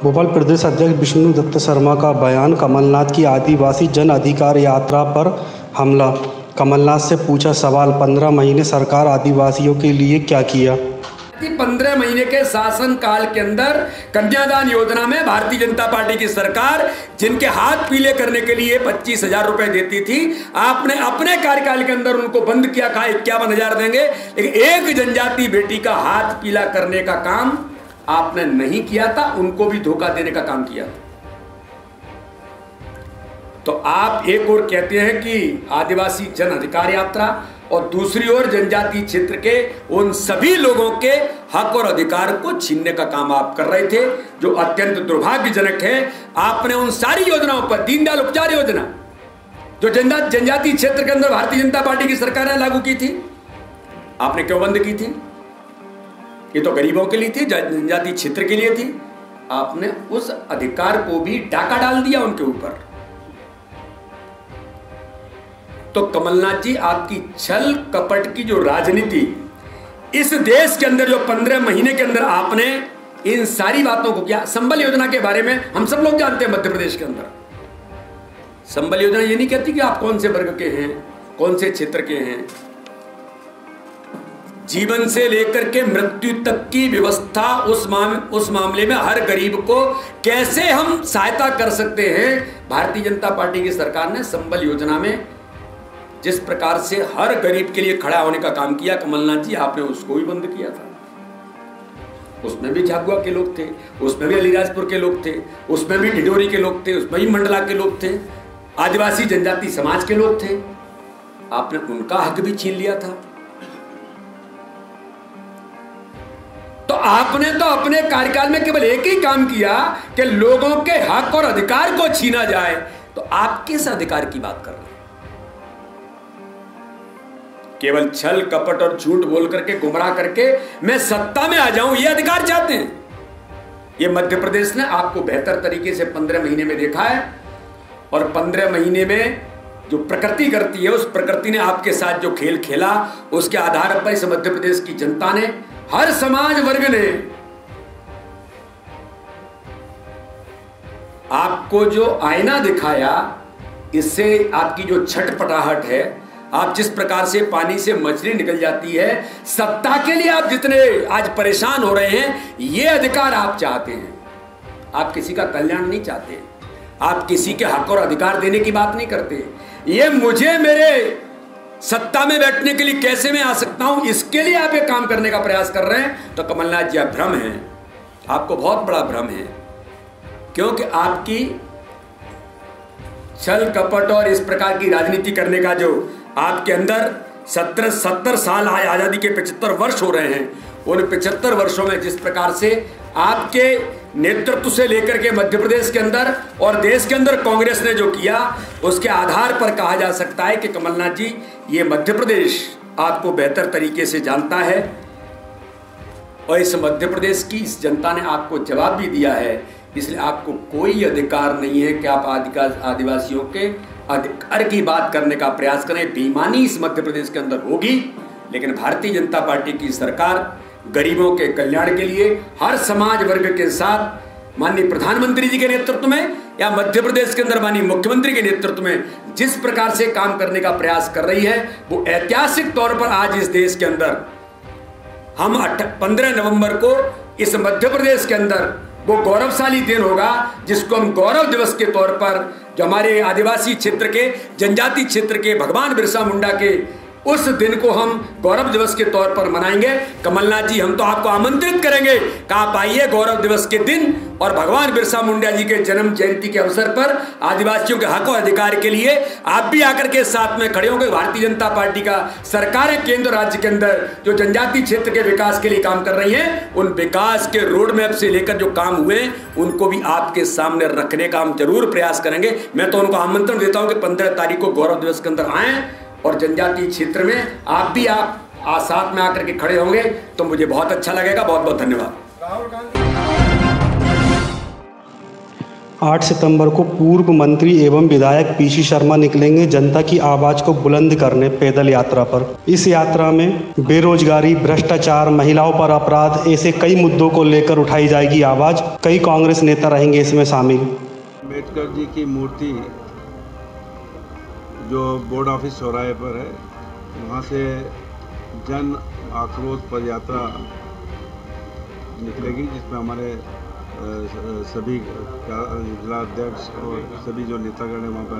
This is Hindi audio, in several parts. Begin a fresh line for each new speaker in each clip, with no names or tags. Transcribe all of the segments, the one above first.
भोपाल प्रदेश अध्यक्ष विष्णु दत्त शर्मा का बयान, कमलनाथ की आदिवासी जन अधिकार यात्रा पर हमला। कमलनाथ से पूछा सवाल, 15 महीने सरकार आदिवासियों के लिए क्या किया?
15 महीने के शासन काल के अंदर कन्यादान योजना में भारतीय जनता पार्टी की सरकार जिनके हाथ पीले करने के लिए 25,000 रुपए देती थी, आपने अपने कार्यकाल के अंदर उनको बंद किया, कहा 51,000 देंगे, लेकिन एक जनजाति बेटी का हाथ पीला करने का काम आपने नहीं किया था, उनको भी धोखा देने का काम किया था। तो आप एक ओर कहते हैं कि आदिवासी जन अधिकार यात्रा और दूसरी ओर जनजाति क्षेत्र के उन सभी लोगों के हक और अधिकार को छीनने का काम आप कर रहे थे, जो अत्यंत दुर्भाग्यजनक है। आपने उन सारी योजनाओं पर, दीनदयाल उपचार योजना जो जनजाति क्षेत्र के अंदर भारतीय जनता पार्टी की सरकार ने लागू की थी, आपने क्यों बंद की थी? ये तो गरीबों के लिए थी, जनजाति क्षेत्र के लिए थी। आपने उस अधिकार को भी डाका डाल दिया उनके ऊपर। तो कमलनाथ जी, आपकी छल कपट की जो राजनीति इस देश के अंदर, जो 15 महीने के अंदर आपने इन सारी बातों को किया। संबल योजना के बारे में हम सब लोग जानते हैं, मध्य प्रदेश के अंदर संबल योजना ये नहीं कहती कि आप कौन से वर्ग के हैं, कौन से क्षेत्र के हैं। जीवन से लेकर के मृत्यु तक की व्यवस्था, उस मामले में हर गरीब को कैसे हम सहायता कर सकते हैं, भारतीय जनता पार्टी की सरकार ने संबल योजना में जिस प्रकार से हर गरीब के लिए खड़ा होने का काम किया, कमलनाथ जी आपने उसको भी बंद किया था। उसमें भी झाबुआ के लोग थे, उसमें भी अलीराजपुर के लोग थे, उसमें भी ढिंढोरी के लोग थे, उसमें भी मंडला के लोग थे, आदिवासी जनजाति समाज के लोग थे। आपने उनका हक भी छीन लिया था। तो आपने तो अपने कार्यकाल में केवल एक ही काम किया कि लोगों के हक और अधिकार को छीना जाए। तो आप किस अधिकार की बात कर रहे हैं? केवल छल कपट और झूठ बोल करके, गुमराह करके मैं सत्ता में आ जाऊं, ये अधिकार चाहते हैं। ये मध्य प्रदेश ने आपको बेहतर तरीके से 15 महीने में देखा है, और 15 महीने में जो प्रकृति करती है, उस प्रकृति ने आपके साथ जो खेल खेला, उसके आधार पर इस मध्य प्रदेश की जनता ने, हर समाज वर्ग ने आपको जो आईना दिखाया, इससे आपकी जो छटपटाहट है, आप जिस प्रकार से पानी से मछली निकल जाती है, सत्ता के लिए आप जितने आज परेशान हो रहे हैं, ये अधिकार आप चाहते हैं। आप किसी का कल्याण नहीं चाहते, आप किसी के हक और अधिकार देने की बात नहीं करते। ये मुझे मेरे सत्ता में बैठने के लिए कैसे मैं आ सकता हूं, इसके लिए आप ये काम करने का प्रयास कर रहे हैं। तो कमलनाथ जी, आप भ्रम हैं, आपको बहुत बड़ा भ्रम है, क्योंकि आपकी छल कपट और इस प्रकार की राजनीति करने का जो आपके अंदर 70 साल आजादी के 75 वर्ष हो रहे हैं, उन 75 वर्षों में जिस प्रकार से आपके नेतृत्व से लेकर के मध्य प्रदेश के अंदर और देश के अंदर कांग्रेस ने जो किया, उसके आधार पर कहा जा सकता है कि कमलनाथ जी, ये मध्य प्रदेश आपको बेहतर तरीके से जानता है, और इस मध्य प्रदेश की इस जनता ने आपको जवाब भी दिया है। इसलिए आपको कोई अधिकार नहीं है कि आप आदिवासियों के अधिकार की बात करने का प्रयास करें। बेईमानी इस मध्य प्रदेश के अंदर होगी, लेकिन भारतीय जनता पार्टी की सरकार गरीबों के कल्याण के लिए हर समाज वर्ग के साथ माननीय प्रधानमंत्री जी के नेतृत्व में या मध्य प्रदेश के अंदर माननीय मुख्यमंत्री के नेतृत्व में जिस प्रकार से काम करने का प्रयास कर रही है, वो ऐतिहासिक तौर पर आज इस देश के अंदर हम 15 नवंबर को इस मध्य प्रदेश के अंदर वो गौरवशाली दिन होगा, जिसको हम गौरव दिवस के तौर पर, जो हमारे आदिवासी क्षेत्र के, जनजाति क्षेत्र के भगवान बिरसा मुंडा के उस दिन को हम गौरव दिवस के तौर पर मनाएंगे। कमलनाथ जी, हम तो आपको आमंत्रित करेंगे कि आप आइए गौरव दिवस के दिन, और भगवान बिरसा मुंडा जी के जन्म जयंती के अवसर पर आदिवासियों के हक और अधिकार के लिए आप भी आकर के साथ में खड़े होंगे। भारतीय जनता पार्टी का सरकार है केंद्र राज्य के अंदर, जो जनजाति क्षेत्र के विकास के लिए काम कर रही है, उन विकास के रोड मैप से लेकर जो काम हुए, उनको भी आपके सामने रखने का हम जरूर प्रयास करेंगे। मैं तो उनको आमंत्रण देता हूं कि 15 तारीख को गौरव दिवस के अंदर आएं, और जनजाति क्षेत्र में आप भी साथ में आकर के खड़े होंगे, तो मुझे बहुत अच्छा लगेगा। बहुत बहुत धन्यवाद।
8 सितंबर को पूर्व मंत्री एवं विधायक पीसी शर्मा निकलेंगे जनता की आवाज को बुलंद करने पैदल यात्रा पर। इस यात्रा में बेरोजगारी, भ्रष्टाचार, महिलाओं पर अपराध, ऐसे कई मुद्दों को लेकर उठाई जाएगी आवाज। कई कांग्रेस नेता रहेंगे इसमें शामिल।
अम्बेडकर जी की मूर्ति जो बोर्ड ऑफिस चौराहे पर है, वहाँ से जन आक्रोश पद यात्रा निकलेगी, जिसमें हमारे सभी जिला अध्यक्ष और सभी जो नेतागण हैं वहाँ पर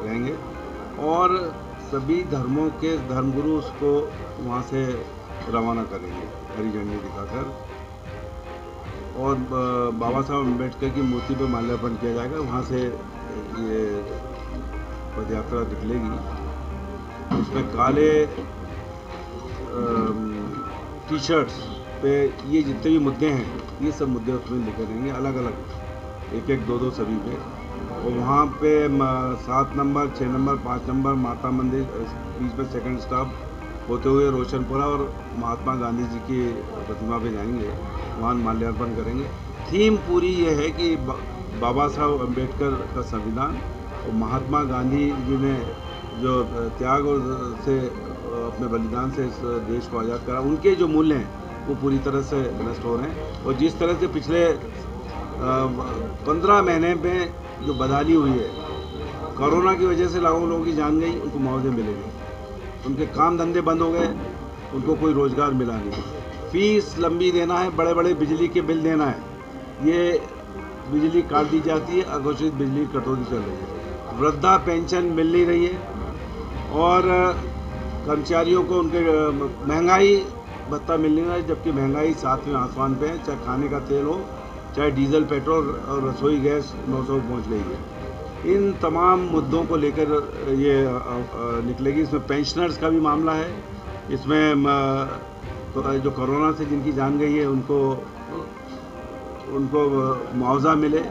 रहेंगे और सभी धर्मों के धर्मगुरु उसको वहाँ से रवाना करेंगे हरी झंडी दिखाकर। और बाबा साहब अम्बेडकर की मूर्ति पर माल्यार्पण किया जाएगा। वहाँ से ये पद यात्रा निकलेगी। इसमें काले टी शर्ट्स पे ये जितने भी मुद्दे हैं, ये सब मुद्दे उसमें लिखे रहेंगे, अलग अलग, एक एक दो दो सभी पे। और वहाँ पे 7 नंबर, 6 नंबर, 5 नंबर माता मंदिर, बीच में सेकंड स्टॉप होते हुए रोशनपुरा और महात्मा गांधी जी की प्रतिमा पे जाएंगे, वहाँ माल्यार्पण करेंगे। थीम पूरी ये है कि बाबा साहब अम्बेडकर का संविधान और महात्मा गांधी जी ने जो त्याग और से अपने बलिदान से इस देश को आज़ाद करा, उनके जो मूल्य हैं वो पूरी तरह से नष्ट हो रहे हैं। और जिस तरह से पिछले 15 महीने में जो बदहाली हुई है, कोरोना की वजह से लाखों लोगों की जान गई, उनको मुआवजे मिलेंगे, उनके काम धंधे बंद हो गए, उनको कोई रोज़गार मिला नहीं, फीस लंबी देना है, बड़े बड़े बिजली के बिल देना है, ये बिजली काट दी जाती है, अघोषित बिजली कटौती चल रही है, वृद्धा पेंशन मिल नहीं रही है और कर्मचारियों को उनके महंगाई भत्ता मिल नहीं रहा है, जबकि महंगाई 7वें आसमान पे है। चाहे खाने का तेल हो, चाहे डीजल, पेट्रोल और रसोई गैस 900 पहुँच रही है। इन तमाम मुद्दों को लेकर ये निकलेगी। इसमें पेंशनर्स का भी मामला है, इसमें तो जो कोरोना से जिनकी जान गई है उनको मुआवजा मिले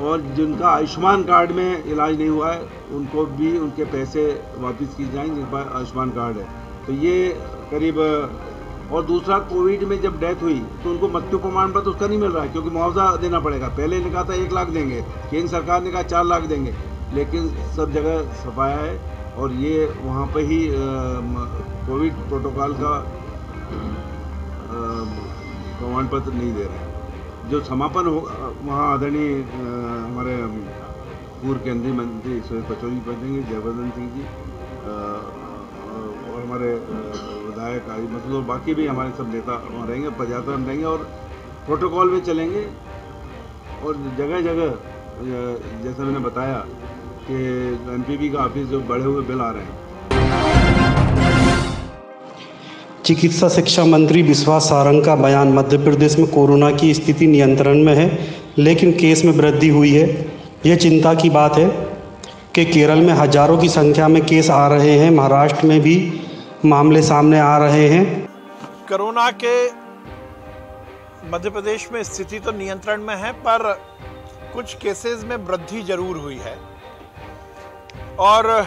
और जिनका आयुष्मान कार्ड में इलाज नहीं हुआ है उनको भी उनके पैसे वापस की जाएं जिन पर आयुष्मान कार्ड है। तो ये करीब, और दूसरा कोविड में जब डेथ हुई तो उनको मृत्यु प्रमाण पत्र उसका नहीं मिल रहा है, क्योंकि मुआवजा देना पड़ेगा। पहले ने कहा था 1 लाख देंगे, केंद्र सरकार ने कहा 4 लाख देंगे, लेकिन सब जगह सफाया है और ये वहाँ पे ही कोविड प्रोटोकॉल का प्रमाण पत्र नहीं दे रहे हैं। जो समापन हो वहाँ आदरणीय हमारे पूर्व केंद्रीय मंत्री सुरेश पचौरी पहुँचेंगे, जयवर्धन सिंह जी और हमारे विधायक आदि मतलब और बाकी भी हमारे सब नेता वहाँ रहेंगे, पदयात्रा में रहेंगे और प्रोटोकॉल में चलेंगे। और जगह जगह जैसा मैंने बताया कि एमपीबी का ऑफिस जो बढ़े हुए बिल आ रहे हैं।
चिकित्सा शिक्षा मंत्री विश्वास सारंग का बयान, मध्य प्रदेश में कोरोना की स्थिति नियंत्रण में है लेकिन केस में वृद्धि हुई है। यह चिंता की बात है कि केरल में हजारों की संख्या में केस आ रहे हैं, महाराष्ट्र में भी मामले सामने आ रहे हैं।
कोरोना के मध्य प्रदेश में स्थिति तो नियंत्रण में है, पर कुछ केसेस में वृद्धि जरूर हुई है और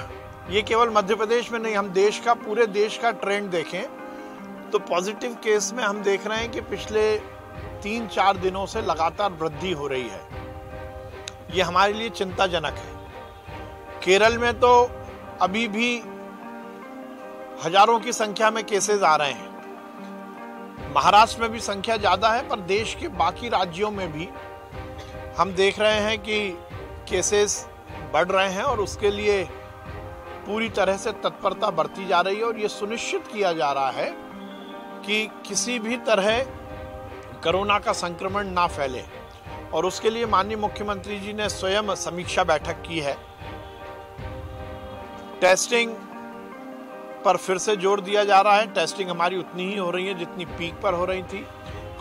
ये केवल मध्य प्रदेश में नहीं, हम देश का, पूरे देश का ट्रेंड देखें तो पॉजिटिव केस में हम देख रहे हैं कि पिछले 3-4 दिनों से लगातार वृद्धि हो रही है। ये हमारे लिए चिंताजनक है। केरल में तो अभी भी हजारों की संख्या में केसेस आ रहे हैं, महाराष्ट्र में भी संख्या ज्यादा है, पर देश के बाकी राज्यों में भी हम देख रहे हैं कि केसेस बढ़ रहे हैं और उसके लिए पूरी तरह से तत्परता बरती जा रही है और ये सुनिश्चित किया जा रहा है कि किसी भी तरह कोरोना का संक्रमण ना फैले और उसके लिए माननीय मुख्यमंत्री जी ने स्वयं समीक्षा बैठक की है। टेस्टिंग पर फिर से जोर दिया जा रहा है। टेस्टिंग हमारी उतनी ही हो रही है जितनी पीक पर हो रही थी।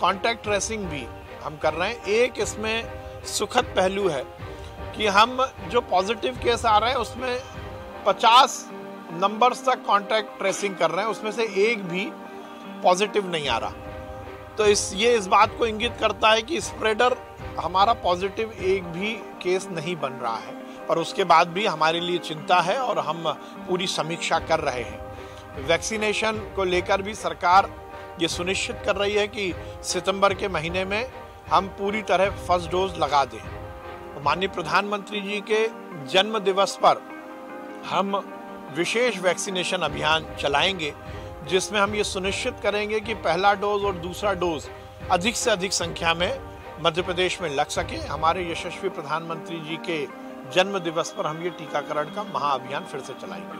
कॉन्टैक्ट ट्रेसिंग भी हम कर रहे हैं। एक इसमें सुखद पहलू है कि हम जो पॉजिटिव केस आ रहे हैं उसमें 50 नंबर्स तक कॉन्टैक्ट ट्रेसिंग कर रहे हैं, उसमें से एक भी पॉजिटिव नहीं आ रहा। तो ये इस बात को इंगित करता है कि स्प्रेडर हमारा पॉजिटिव एक भी केस नहीं बन रहा है, पर उसके बाद भी हमारे लिए चिंता है और हम पूरी समीक्षा कर रहे हैं। वैक्सीनेशन को लेकर भी सरकार ये सुनिश्चित कर रही है कि सितंबर के महीने में हम पूरी तरह फर्स्ट डोज लगा दें। माननीय प्रधानमंत्री जी के जन्म दिवस पर हम विशेष वैक्सीनेशन अभियान चलाएंगे, जिसमें हम ये सुनिश्चित करेंगे कि पहला डोज और दूसरा डोज अधिक से अधिक संख्या में मध्य प्रदेश में लग सके। हमारे यशस्वी प्रधानमंत्री जी के जन्म दिवस पर हम ये टीकाकरण का महाअभियान फिर से चलाएंगे।